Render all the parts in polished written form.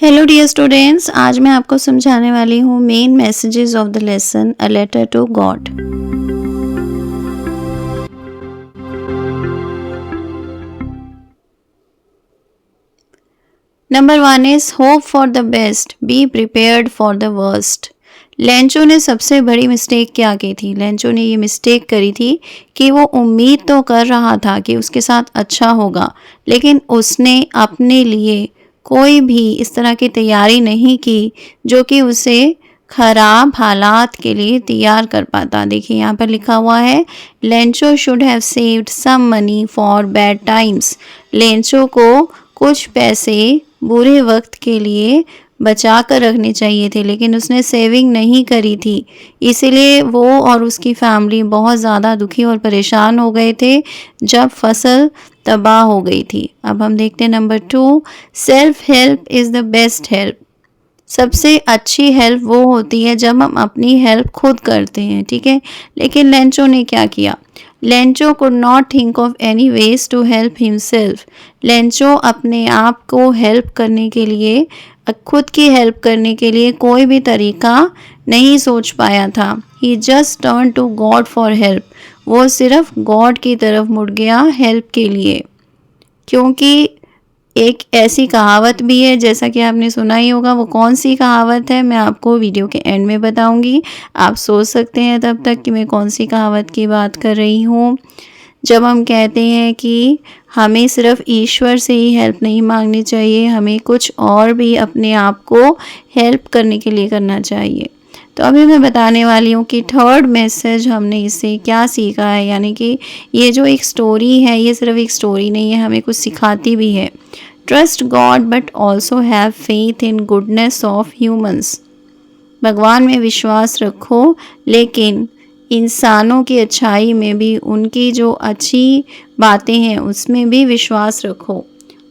Hello dear students, आज मैं आपको समझाने वाली हूँ main messages of the lesson a letter to God. Number 1 is hope for the best, be prepared for the worst. Lencho ने सबसे बड़ी मिस्टेक क्या की थी? लेंचो ने ये मिस्टेक करी थी कि वो उम्मीद तो कर रहा था कि उसके साथ अच्छा होगा, लेकिन उसने अपने लिए कोई भी इस तरह की तैयारी नहीं की जो कि उसे खराब हालात के लिए तैयार कर पाता। देखिए यहाँ पर लिखा हुआ है, Lencho should have saved some money for bad times. Lencho को कुछ पैसे बुरे वक्त के लिए बचा कर रखने चाहिए थे, लेकिन उसने सेविंग नहीं करी थी। इसीलिए वो और उसकी फैमिली बहुत ज़्यादा दुखी और परेशान हो गए थे जब फसल तबाह हो गई थी। अब हम देखते हैं number 2, self help is the best help. सबसे अच्छी हेल्प वो होती है जब हम अपनी हेल्प खुद करते हैं, ठीक है। लेकिन लेंचो ने क्या किया? Lencho could not think of any ways to help himself. Lencho अपने आप को हेल्प करने के लिए, खुद की हेल्प करने के लिए कोई भी तरीका नहीं सोच पाया था। He just turn to God for help. वो सिर्फ गॉड की तरफ मुड़ गया हेल्प के लिए, क्योंकि एक ऐसी कहावत भी है, जैसा कि आपने सुना ही होगा। वो कौन सी कहावत है मैं आपको वीडियो के एंड में बताऊंगी। आप सोच सकते हैं तब तक कि मैं कौन सी कहावत की बात कर रही हूँ। जब हम कहते हैं कि हमें सिर्फ ईश्वर से ही हेल्प नहीं मांगनी चाहिए, हमें कुछ और भी अपने आप को हेल्प करने के लिए करना चाहिए। तो अभी मैं बताने वाली हूँ कि थर्ड मैसेज हमने इससे क्या सीखा है, यानी कि ये जो एक स्टोरी है, ये सिर्फ एक स्टोरी नहीं है, हमें कुछ सिखाती भी है। Trust God but also have faith in goodness of humans. भगवान में विश्वास रखो, लेकिन इंसानों की अच्छाई में भी, उनकी जो अच्छी बातें हैं उसमें भी विश्वास रखो।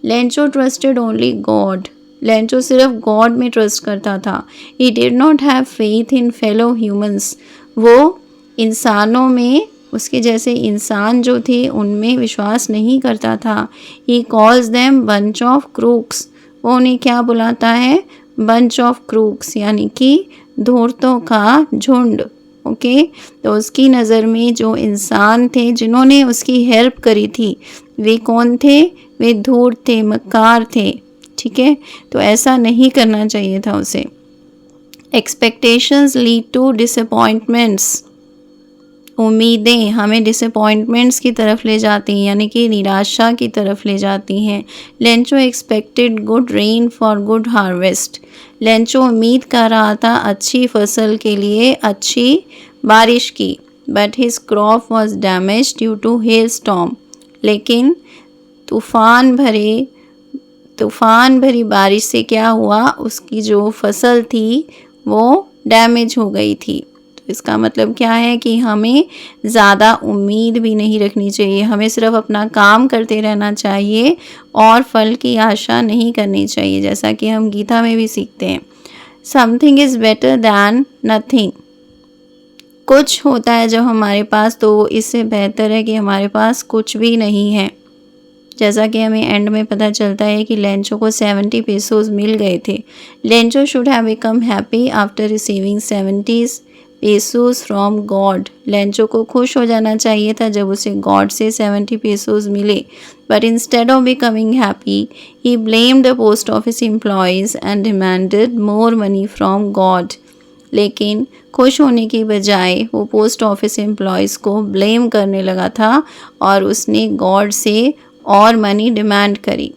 Lencho trusted only God. Lencho सिर्फ गॉड में ट्रस्ट करता था। He did not have faith in fellow humans. वो इंसानों में, उसके जैसे इंसान जो थे उनमें विश्वास नहीं करता था। He calls them bunch of crooks. वो उन्हें क्या बुलाता है? बंच ऑफ क्रूक्स, यानी कि धूर्तों का झुंड। ओके, तो उसकी नज़र में जो इंसान थे जिन्होंने उसकी हेल्प करी थी, वे कौन थे? वे धूर्त थे, मक्कार थे, ठीक है। तो ऐसा नहीं करना चाहिए था उसे। Expectations lead to disappointments. उम्मीदें हमें डिसअपॉइंटमेंट्स की तरफ ले जाती हैं, यानी कि निराशा की तरफ ले जाती हैं। Lencho expected good rain for good harvest. Lencho उम्मीद कर रहा था अच्छी फसल के लिए अच्छी बारिश की। But his crop was damage due to hail storm. लेकिन तूफान भरी बारिश से क्या हुआ? उसकी जो फसल थी वो डैमेज हो गई थी। इसका मतलब क्या है कि हमें ज़्यादा उम्मीद भी नहीं रखनी चाहिए, हमें सिर्फ अपना काम करते रहना चाहिए और फल की आशा नहीं करनी चाहिए, जैसा कि हम गीता में भी सीखते हैं। Something is better than nothing. कुछ होता है जब हमारे पास, तो इससे बेहतर है कि हमारे पास कुछ भी नहीं है। जैसा कि हमें एंड में पता चलता है कि लेंचो को 70 पेसोज मिल गए थे। Lencho should have become happy after receiving 70 pesos from God. Lencho को खुश हो जाना चाहिए था जब उसे गॉड से 70 पेसोज मिले। But instead of becoming happy, he blamed the post office employees and demanded more money from God. लेकिन खुश होने की बजाय वो पोस्ट ऑफिस एम्प्लॉयज़ को ब्लेम करने लगा था और उसने गॉड से और मनी डिमांड करी।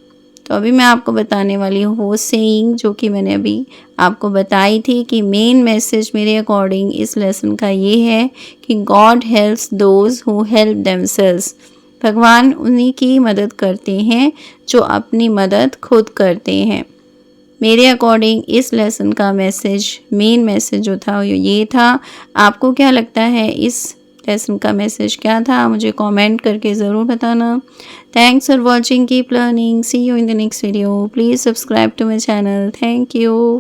तो अभी मैं आपको बताने वाली हूँ वो सेइंग जो कि मैंने अभी आपको बताई थी कि मेन मैसेज मेरे अकॉर्डिंग इस लेसन का ये है कि God helps those who help themselves. भगवान उन्हीं की मदद करते हैं जो अपनी मदद खुद करते हैं। मेरे अकॉर्डिंग इस लेसन का मैसेज, मेन मैसेज जो था ये था। आपको क्या लगता है इस लेसन का मैसेज क्या था? मुझे कमेंट करके ज़रूर बताना। Thanks for watching, keep learning, see you in the next video. Please subscribe to my channel. Thank you.